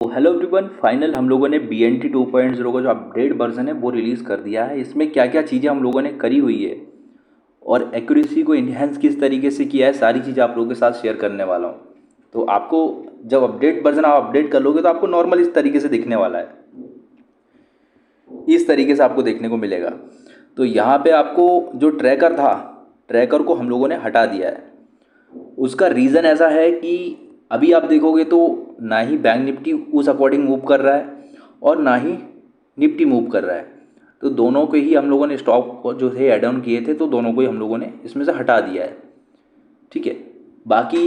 तो hello everyone, final हम लोगों ने BNT 2.0 का जो अपडेट वर्जन है वो रिलीज़ कर दिया है। इसमें क्या क्या चीज़ें हम लोगों ने करी हुई है और एक्यूरेसी को इन्हेंस किस तरीके से किया है, सारी चीज़ें आप लोगों के साथ शेयर करने वाला हूँ। तो आपको जब अपडेट वर्जन आप अपडेट कर लोगे तो आपको नॉर्मल इस तरीके से दिखने वाला है, इस तरीके से आपको देखने को मिलेगा। तो यहाँ पे आपको जो ट्रैकर था, ट्रैकर को हम लोगों ने हटा दिया है। उसका रीज़न ऐसा है कि अभी आप देखोगे तो ना ही बैंक निफ्टी उस अकॉर्डिंग मूव कर रहा है और ना ही निफ्टी मूव कर रहा है। तो दोनों को ही हम लोगों ने स्टॉक जो थे ऐड ऑन किए थे, तो दोनों को ही हम लोगों ने इसमें से हटा दिया है। ठीक है। बाकी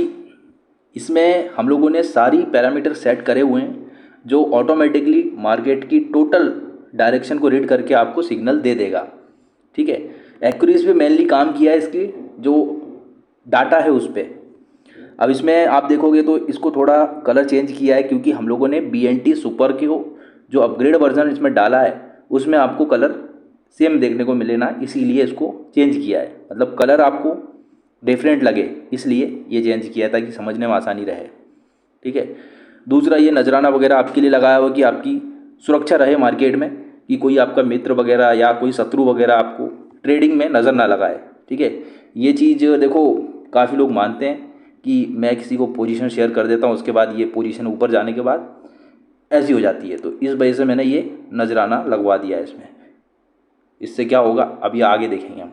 इसमें हम लोगों ने सारी पैरामीटर सेट करे हुए हैं जो ऑटोमेटिकली मार्केट की टोटल डायरेक्शन को रीड करके आपको सिग्नल दे देगा। ठीक है। एक्यूरेसी पे मेनली काम किया है, इसकी जो डाटा है उस पर। अब इसमें आप देखोगे तो इसको थोड़ा कलर चेंज किया है क्योंकि हम लोगों ने BNT सुपर के जो अपग्रेड वर्जन इसमें डाला है उसमें आपको कलर सेम देखने को मिले ना, इसीलिए इसको चेंज किया है। मतलब कलर आपको डिफरेंट लगे इसलिए ये चेंज किया है ताकि समझने में आसानी रहे। ठीक है। दूसरा, ये नजराना वगैरह आपके लिए लगाया हुआ कि आपकी सुरक्षा रहे मार्केट में, कि कोई आपका मित्र वगैरह या कोई शत्रु वगैरह आपको ट्रेडिंग में नज़र ना लगाए। ठीक है। ये चीज़ देखो, काफ़ी लोग मानते हैं कि मैं किसी को पोजीशन शेयर कर देता हूँ, उसके बाद ये पोजीशन ऊपर जाने के बाद ऐसी हो जाती है, तो इस वजह से मैंने ये नजराना लगवा दिया है इसमें। इससे क्या होगा अभी आगे देखेंगे हम।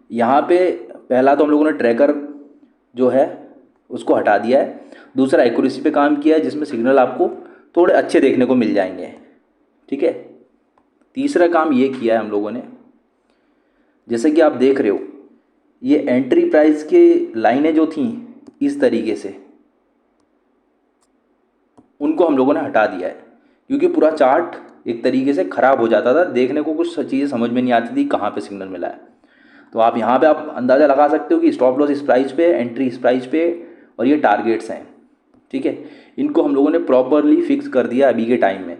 यहाँ पे पहला तो हम लोगों ने ट्रैकर जो है उसको हटा दिया है। दूसरा, एक्यूरेसी पे काम किया है जिसमें सिग्नल आपको थोड़े अच्छे देखने को मिल जाएंगे। ठीक है। तीसरा काम ये किया है हम लोगों ने, जैसे कि आप देख रहे हो ये एंट्री प्राइस के लाइनें जो थी इस तरीके से, उनको हम लोगों ने हटा दिया है क्योंकि पूरा चार्ट एक तरीके से ख़राब हो जाता था, देखने को कुछ चीज़ें समझ में नहीं आती थी कहाँ पे सिग्नल मिला है। तो आप यहाँ पे आप अंदाज़ा लगा सकते हो कि स्टॉप लॉस इस प्राइस पे, एंट्री इस प्राइस पे और ये टारगेट्स हैं। ठीक है। इनको हम लोगों ने प्रॉपरली फिक्स कर दिया अभी के टाइम में।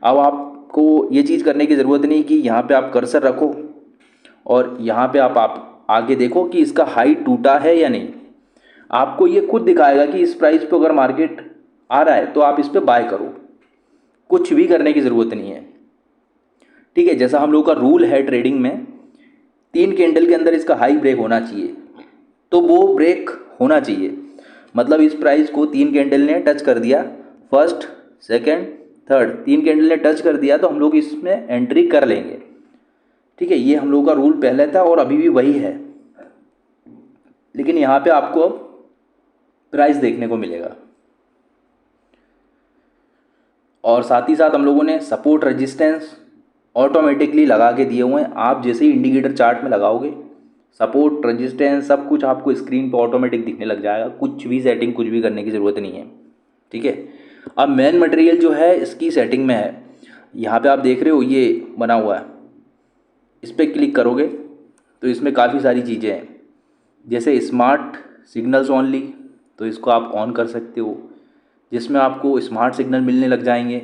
अब आपको ये चीज़ करने की ज़रूरत नहीं कि यहाँ पे आप कर्सर रखो और यहाँ पे आप आगे देखो कि इसका हाई टूटा है या नहीं। आपको ये खुद दिखाएगा कि इस प्राइस पे अगर मार्केट आ रहा है तो आप इस पे बाय करो, कुछ भी करने की ज़रूरत नहीं है। ठीक है। जैसा हम लोग का रूल है ट्रेडिंग में, 3 कैंडल के अंदर इसका हाई ब्रेक होना चाहिए, तो वो ब्रेक होना चाहिए। मतलब इस प्राइस को 3 कैंडल ने टच कर दिया, फर्स्ट सेकंड थर्ड, 3 कैंडल ने टच कर दिया तो हम लोग इसमें एंट्री कर लेंगे। ठीक है। ये हम लोगों का रूल पहले था और अभी भी वही है, लेकिन यहाँ पे आपको अब प्राइस देखने को मिलेगा। और साथ ही साथ हम लोगों ने सपोर्ट रेजिस्टेंस ऑटोमेटिकली लगा के दिए हुए हैं। आप जैसे ही इंडिकेटर चार्ट में लगाओगे सपोर्ट रेजिस्टेंस सब कुछ आपको स्क्रीन पर ऑटोमेटिक दिखने लग जाएगा, कुछ भी सेटिंग कुछ भी करने की ज़रूरत नहीं है। ठीक है। अब मेन मटेरियल जो है इसकी सेटिंग में है, यहाँ पे आप देख रहे हो ये बना हुआ है, इस पर क्लिक करोगे तो इसमें काफ़ी सारी चीज़ें हैं, जैसे स्मार्ट सिग्नल्स ओनली, तो इसको आप ऑन कर सकते हो, जिसमें आपको स्मार्ट सिग्नल मिलने लग जाएंगे,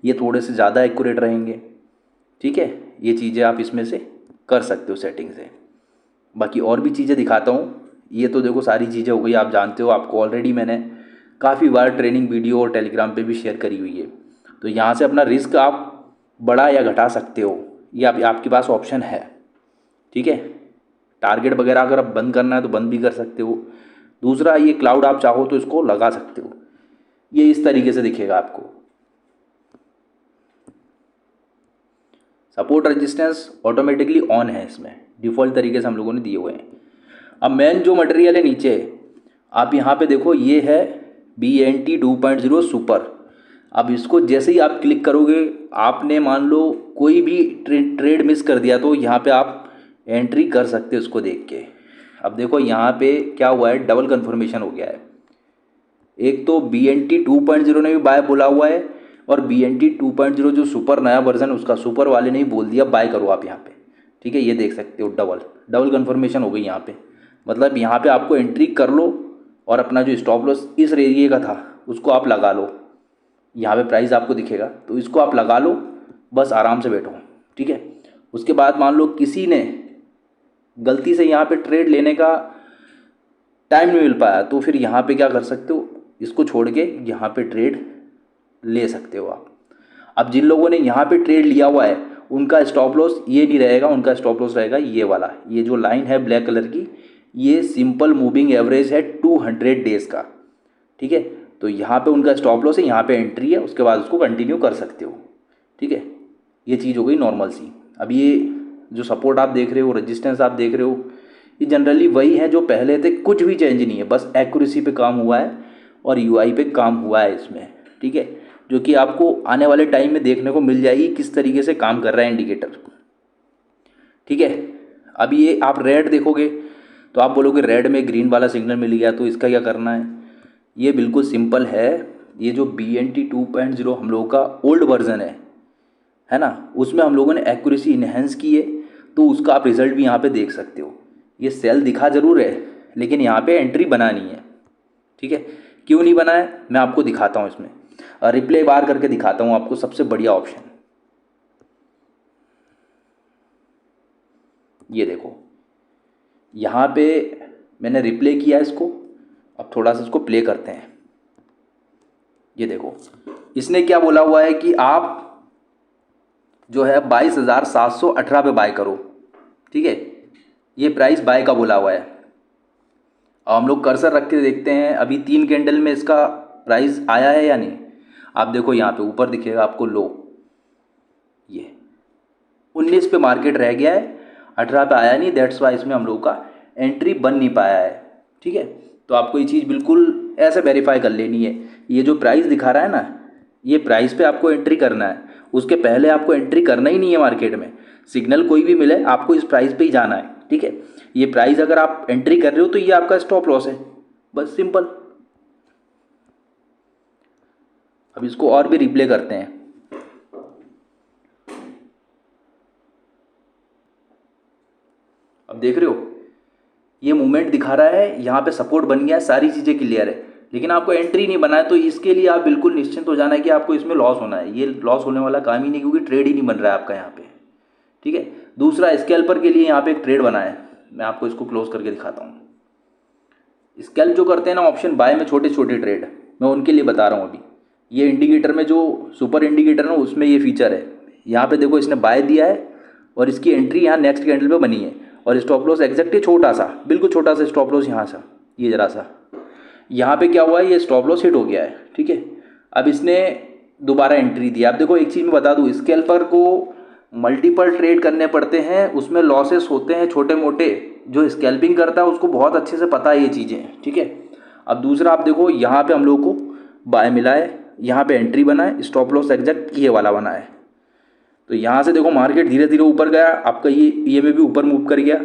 ये थोड़े से ज़्यादा एक्यूरेट रहेंगे। ठीक है। ये चीज़ें आप इसमें से कर सकते हो सेटिंग से। बाकी और भी चीज़ें दिखाता हूँ। ये तो देखो सारी चीज़ें हो गई, आप जानते हो, आपको ऑलरेडी मैंने काफ़ी बार ट्रेनिंग वीडियो और टेलीग्राम पे भी शेयर करी हुई है। तो यहाँ से अपना रिस्क आप बढ़ा या घटा सकते हो, ये आपके पास ऑप्शन है। ठीक है। टारगेट वगैरह अगर आप बंद करना है तो बंद भी कर सकते हो। दूसरा, ये क्लाउड आप चाहो तो इसको लगा सकते हो, ये इस तरीके से दिखेगा आपको। सपोर्ट रेजिस्टेंस ऑटोमेटिकली ऑन है, इसमें डिफ़ॉल्ट तरीके से हम लोगों ने दिए हुए हैं। अब मेन जो मटेरियल है नीचे आप यहाँ पे देखो, ये है BNT 2.0 सुपर। अब इसको जैसे ही आप क्लिक करोगे, आपने मान लो कोई भी ट्रेड मिस कर दिया तो यहाँ पे आप एंट्री कर सकते हो उसको देख के। अब देखो यहाँ पे क्या हुआ है, डबल कन्फर्मेशन हो गया है। एक तो BNT 2.0 ने भी बाय बोला हुआ है और BNT 2.0 जो सुपर नया वर्जन उसका सुपर वाले ने ही बोल दिया बाय करो आप यहाँ पे। ठीक है। ये देख सकते हो डबल डबल कन्फर्मेशन हो गई यहाँ पे। मतलब यहाँ पे आपको एंट्री कर लो और अपना जो स्टॉप लॉस इस एरिया का था उसको आप लगा लो। यहाँ पे प्राइस आपको दिखेगा तो इसको आप लगा लो, बस आराम से बैठो। ठीक है। उसके बाद मान लो किसी ने गलती से यहाँ पे ट्रेड लेने का टाइम नहीं मिल पाया तो फिर यहाँ पे क्या कर सकते हो, इसको छोड़ के यहाँ पे ट्रेड ले सकते हो आप। अब जिन लोगों ने यहाँ पे ट्रेड लिया हुआ है उनका स्टॉप लॉस ये नहीं रहेगा, उनका स्टॉप लॉस रहेगा ये वाला, ये जो लाइन है ब्लैक कलर की, ये सिंपल मूविंग एवरेज है 200 डेज़ का, ठीक है। तो यहाँ पे उनका स्टॉप लॉस है, यहाँ पे एंट्री है, उसके बाद उसको कंटिन्यू कर सकते हो, ठीक है। ये चीज़ हो गई नॉर्मल सी। अब ये जो सपोर्ट आप देख रहे हो, रेजिस्टेंस आप देख रहे हो, ये जनरली वही है जो पहले थे, कुछ भी चेंज नहीं है, बस एक्यूरेसी पे काम हुआ है और यूआई पे काम हुआ है इसमें, ठीक है। जो कि आपको आने वाले टाइम में देखने को मिल जाएगी किस तरीके से काम कर रहा है इंडिकेटर, ठीक है। अब ये आप रेड देखोगे तो आप बोलोगे रेड में ग्रीन वाला सिग्नल मिल गया तो इसका क्या करना है। ये बिल्कुल सिंपल है। ये जो BNT 2.0 हम लोगों का ओल्ड वर्जन है ना, उसमें हम लोगों ने एक्यूरेसी इन्हेंस की है, तो उसका आप रिज़ल्ट भी यहाँ पे देख सकते हो। ये सेल दिखा ज़रूर है लेकिन यहाँ पे एंट्री बनानी है, ठीक है। क्यों नहीं बना है मैं आपको दिखाता हूँ, इसमें रिप्ले बार करके दिखाता हूँ आपको, सबसे बढ़िया ऑप्शन। ये देखो यहाँ पे मैंने रिप्ले किया इसको, अब थोड़ा सा इसको प्ले करते हैं। ये देखो इसने क्या बोला हुआ है कि आप जो है 22,718 पे बाय करो, ठीक है। ये प्राइस बाय का बोला हुआ है। अब हम लोग कर्सर रख के देखते हैं अभी 3 कैंडल में इसका प्राइस आया है या नहीं। आप देखो यहाँ पे ऊपर दिखेगा आपको लो, ये 19 पे मार्केट रह गया है, 18 पे आया नहीं, दैट्स वाई इसमें हम लोग का एंट्री बन नहीं पाया है, ठीक है। तो आपको ये चीज़ बिल्कुल ऐसे वेरीफाई कर लेनी है। ये जो प्राइस दिखा रहा है ना, ये प्राइस पे आपको एंट्री करना है, उसके पहले आपको एंट्री करना ही नहीं है मार्केट में। सिग्नल कोई भी मिले आपको इस प्राइस पे ही जाना है, ठीक है। ये प्राइस अगर आप एंट्री कर रहे हो तो ये आपका स्टॉप लॉस है, बस सिंपल। अब इसको और भी रिप्ले करते हैं। अब देख रहे हो ये मूवमेंट दिखा रहा है, यहाँ पे सपोर्ट बन गया है, सारी चीज़ें क्लियर है, लेकिन आपको एंट्री नहीं बना है। तो इसके लिए आप बिल्कुल निश्चिंत हो जाना है कि आपको इसमें लॉस होना है। ये लॉस होने वाला काम ही नहीं, क्योंकि ट्रेड ही नहीं बन रहा है आपका यहाँ पे, ठीक है। दूसरा स्कैल्पर के लिए यहाँ पे एक ट्रेड बना है, मैं आपको इसको क्लोज करके दिखाता हूँ। स्कैल्प जो करते हैं ना ऑप्शन बाय में, छोटे छोटे ट्रेड, मैं उनके लिए बता रहा हूँ अभी। ये इंडिकेटर में जो सुपर इंडिकेटर है उसमें ये फीचर है। यहाँ पे देखो इसने बाय दिया है और इसकी एंट्री यहाँ नेक्स्ट कैंडल पे बनी है, और स्टॉप लॉस एग्जैक्टली छोटा सा, बिल्कुल छोटा सा स्टॉप लॉस यहाँ सा, ये ज़रा सा। यहाँ पे क्या हुआ है, ये स्टॉप लॉस हिट हो गया है, ठीक है। अब इसने दोबारा एंट्री दिया। अब देखो एक चीज़ मैं बता दूँ, स्कैल्पर को मल्टीपल ट्रेड करने पड़ते हैं, उसमें लॉसेस होते हैं छोटे मोटे। जो स्कैल्पिंग करता है उसको बहुत अच्छे से पता है ये चीज़ें, ठीक है। अब दूसरा आप देखो यहाँ पे हम लोग को बाय मिला है, यहाँ पे एंट्री बना है, स्टॉप लॉस एग्जैक्ट ये वाला बना है। तो यहाँ से देखो मार्केट धीरे धीरे ऊपर गया, आपका ये में भी ऊपर मूव कर गया,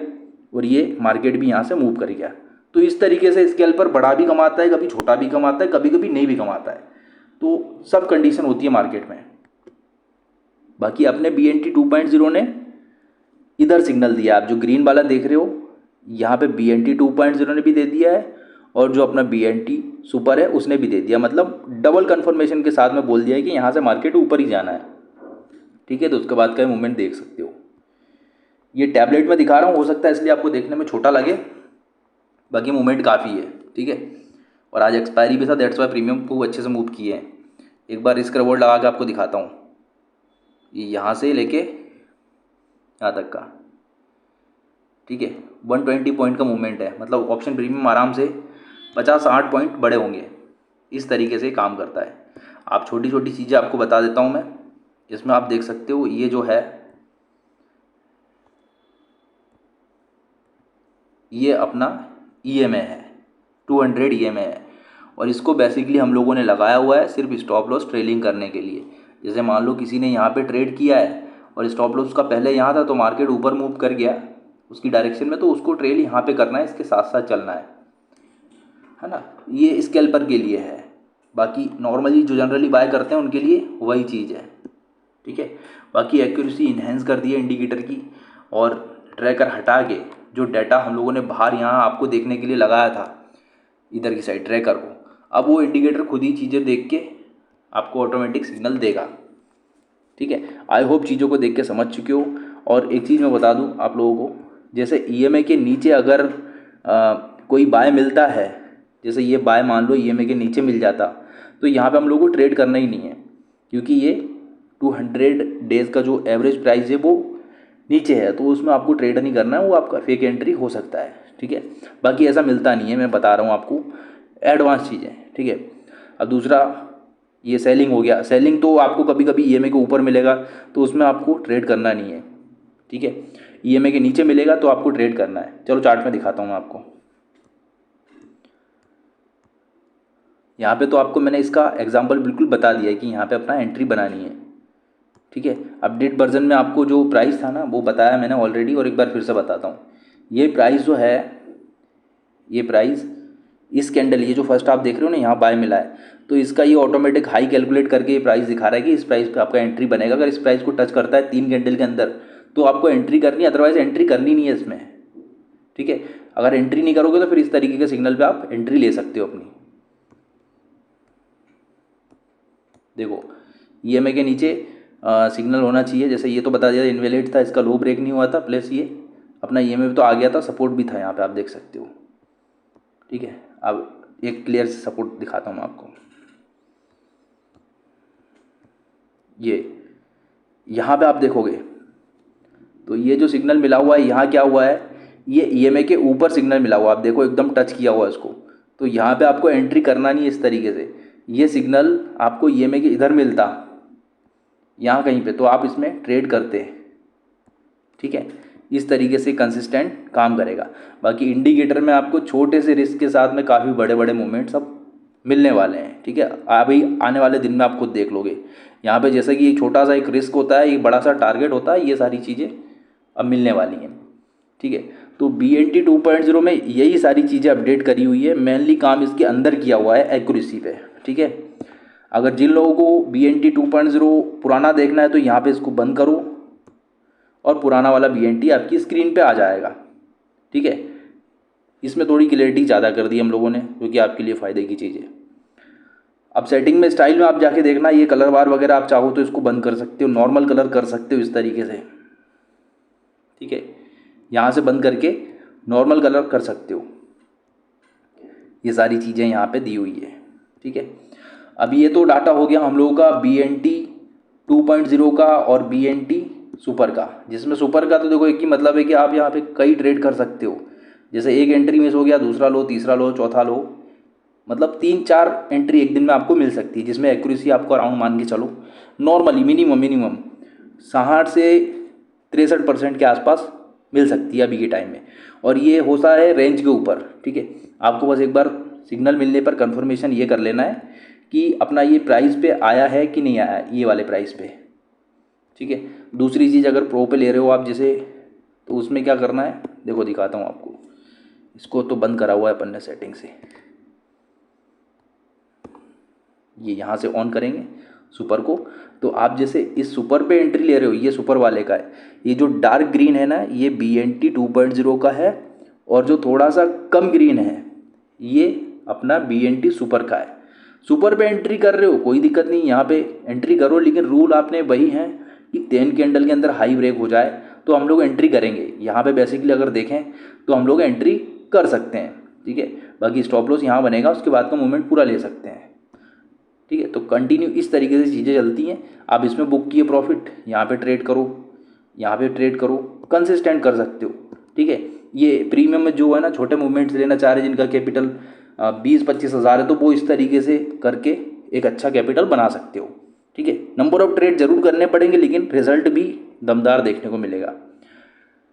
और ये मार्केट भी यहाँ से मूव कर गया। तो इस तरीके से स्कैल्पर बड़ा भी कमाता है, कभी छोटा भी कमाता है, कभी कभी नहीं भी कमाता है। तो सब कंडीशन होती है मार्केट में। बाकी अपने BNT 2.0 ने इधर सिग्नल दिया, आप जो ग्रीन वाला देख रहे हो यहाँ पे BNT 2.0 ने भी दे दिया है, और जो अपना BNT सुपर है उसने भी दे दिया। मतलब डबल कन्फर्मेशन के साथ में बोल दिया है कि यहाँ से मार्केट ऊपर ही जाना है, ठीक है। तो उसके बाद का मूवमेंट देख सकते हो। ये टैबलेट में दिखा रहा हूँ, हो सकता है इसलिए आपको देखने में छोटा लगे, बाकी मूवमेंट काफ़ी है, ठीक है। और आज एक्सपायरी भी था, दैट्स वाई प्रीमियम को अच्छे से मूव किए हैं। एक बार रिस्क रिवॉर्ड लगा के आपको दिखाता हूँ, ये यहाँ से लेके यहाँ तक का, ठीक है। 120 पॉइंट का मूवमेंट है, मतलब ऑप्शन प्रीमियम आराम से 50-60 पॉइंट बड़े होंगे। इस तरीके से काम करता है। आप छोटी छोटी चीज़ें आपको बता देता हूँ मैं, इसमें आप देख सकते हो ये जो है ये अपना EMA है, 200 EMA है, और इसको बेसिकली हम लोगों ने लगाया हुआ है सिर्फ स्टॉप लॉस ट्रेलिंग करने के लिए। जैसे मान लो किसी ने यहाँ पे ट्रेड किया है और स्टॉप लॉस का पहले यहाँ था, तो मार्केट ऊपर मूव कर गया उसकी डायरेक्शन में, तो उसको ट्रेल यहाँ पे करना है, इसके साथ साथ चलना है ना। ये स्कैल्पर के लिए है, बाकी नॉर्मली जो जनरली बाय करते हैं उनके लिए वही चीज़ है, ठीक है। बाकी एक्यूरेसी इन्हेंस कर दी है इंडिकेटर की, और ट्रैकर हटा के जो डाटा हम लोगों ने बाहर यहाँ आपको देखने के लिए लगाया था इधर की साइड ट्रैकर को, अब वो इंडिकेटर खुद ही चीज़ें देख के आपको ऑटोमेटिक सिग्नल देगा, ठीक है। आई होप चीज़ों को देख के समझ चुके हो। और एक चीज़ मैं बता दूं आप लोगों को, जैसे EMA के नीचे अगर कोई बाय मिलता है, जैसे ये बाय मान लो EMA के नीचे मिल जाता तो यहाँ पे हम लोग को ट्रेड करना ही नहीं है, क्योंकि ये 200 डेज़ का जो एवरेज प्राइस है वो नीचे है, तो उसमें आपको ट्रेड नहीं करना है, वो आपका फेक एंट्री हो सकता है। ठीक है, बाकी ऐसा मिलता नहीं है, मैं बता रहा हूँ आपको एडवांस चीज़ें। ठीक है, अब दूसरा ये सेलिंग हो गया। सेलिंग तो आपको कभी कभी EMA के ऊपर मिलेगा तो उसमें आपको ट्रेड करना नहीं है। ठीक है, EMA के नीचे मिलेगा तो आपको ट्रेड करना है। चलो चार्ट में दिखाता हूँ मैं आपको। यहाँ पे तो आपको मैंने इसका एग्जांपल बिल्कुल बता दिया है कि यहाँ पे अपना एंट्री बनानी है। ठीक है, अपडेट वर्जन में आपको जो प्राइस था ना वो बताया मैंने ऑलरेडी, और एक बार फिर से बताता हूँ। ये प्राइस जो है, ये प्राइस इस कैंडल, ये जो फर्स्ट आप देख रहे हो ना यहाँ बाय मिला है, तो इसका ये ऑटोमेटिक हाई कैलकुलेट करके ये प्राइस दिखा रहा है कि इस प्राइस पे आपका एंट्री बनेगा। अगर इस प्राइस को टच करता है 3 कैंडल के अंदर तो आपको एंट्री करनी है, अदरवाइज एंट्री करनी नहीं है इसमें। ठीक है, अगर एंट्री नहीं करोगे तो फिर इस तरीके के सिग्नल पे आप एंट्री ले सकते हो अपनी। देखो EMA के नीचे सिग्नल होना चाहिए, जैसे ये तो बता दिया इनवैलिड था, इसका लो ब्रेक नहीं हुआ था, प्लस ये अपना EMA पे तो आ गया था, सपोर्ट भी था यहाँ पे आप देख सकते हो। ठीक है, अब एक क्लियर से सपोर्ट दिखाता हूँ मैं आपको। ये यहाँ पे आप देखोगे तो ये जो सिग्नल मिला हुआ है यहाँ क्या हुआ है, ये EMA के ऊपर सिग्नल मिला हुआ है, आप देखो एकदम टच किया हुआ है इसको। तो यहाँ पे आपको एंट्री करना नहीं है इस तरीके से। ये सिग्नल आपको EMA के इधर मिलता यहाँ कहीं पे तो आप इसमें ट्रेड करते। ठीक है, इस तरीके से कंसिस्टेंट काम करेगा। बाकी इंडिकेटर में आपको छोटे से रिस्क के साथ में काफ़ी बड़े बड़े मूवमेंट्स अब मिलने वाले हैं। ठीक है, अभी आने वाले दिन में आप खुद देख लोगे। यहाँ पे जैसे कि एक छोटा सा एक रिस्क होता है, एक बड़ा सा टारगेट होता है, ये सारी चीज़ें अब मिलने वाली हैं। ठीक है, तो BNT 2.0 में यही सारी चीज़ें अपडेट करी हुई है। मेनली काम इसके अंदर किया हुआ है एक्यूरेसी पे। ठीक है, अगर जिन लोगों को BNT 2.0 पुराना देखना है तो यहाँ पे इसको बंद करो और पुराना वाला BNT आपकी स्क्रीन पे आ जाएगा। ठीक है, इसमें थोड़ी क्लैरिटी ज़्यादा कर दी हम लोगों ने, जो कि आपके लिए फ़ायदे की चीज़ है। अब सेटिंग में स्टाइल में आप जाके देखना, ये कलर बार वगैरह आप चाहो तो इसको बंद कर सकते हो, नॉर्मल कलर कर सकते हो इस तरीके से। ठीक है, यहाँ से बंद करके नॉर्मल कलर कर सकते हो। ये सारी चीज़ें यहाँ पे दी हुई है। ठीक है, अब ये तो डाटा हो गया हम लोगों का BNT 2.0 का और BNT सुपर का, जिसमें सुपर का तो देखो एक ही मतलब है कि आप यहाँ पे कई ट्रेड कर सकते हो। जैसे एक एंट्री मिस हो गया, दूसरा लो, तीसरा लो, चौथा लो, मतलब 3-4 एंट्री एक दिन में आपको मिल सकती है, जिसमें एक्यूरेसी आपको अराउंड मान के चलो नॉर्मली मिनिमम 60 से 63% के आसपास मिल सकती है अभी के टाइम में, और ये होता है रेंज के ऊपर। ठीक है, आपको बस एक बार सिग्नल मिलने पर कंफर्मेशन ये कर लेना है कि अपना ये प्राइस पे आया है कि नहीं आया, ये वाले प्राइस पे। ठीक है, दूसरी चीज़ अगर प्रो पे ले रहे हो आप जैसे, तो उसमें क्या करना है देखो दिखाता हूँ आपको। इसको तो बंद करा हुआ है अपन ने सेटिंग से, ये यहाँ से ऑन करेंगे सुपर को, तो आप जैसे इस सुपर पे एंट्री ले रहे हो, ये सुपर वाले का है। ये जो डार्क ग्रीन है ना, ये BNT 2.0 का है, और जो थोड़ा सा कम ग्रीन है ये अपना BNT सुपर का है। सुपर पे एंट्री कर रहे हो कोई दिक्कत नहीं, यहाँ पे एंट्री करो, लेकिन रूल आपने वही है कि 10 कैंडल के अंदर हाई ब्रेक हो जाए तो हम लोग एंट्री करेंगे। यहाँ पे बेसिकली अगर देखें तो हम लोग एंट्री कर सकते हैं। ठीक है, बाकी स्टॉप लॉस यहाँ बनेगा, उसके बाद का मूवमेंट पूरा ले सकते हैं। ठीक है, तो कंटिन्यू इस तरीके से चीज़ें चलती हैं। आप इसमें बुक किए प्रॉफिट, यहाँ पे ट्रेड करो, यहाँ पे ट्रेड करो, कंसिस्टेंट कर सकते हो। ठीक है, ये प्रीमियम में जो है ना छोटे मूवमेंट्स लेना चाह रहे हैं जिनका कैपिटल 20-25 हज़ार है, तो वो इस तरीके से करके एक अच्छा कैपिटल बना सकते हो। ठीक है, नंबर ऑफ ट्रेड जरूर करने पड़ेंगे, लेकिन रिजल्ट भी दमदार देखने को मिलेगा।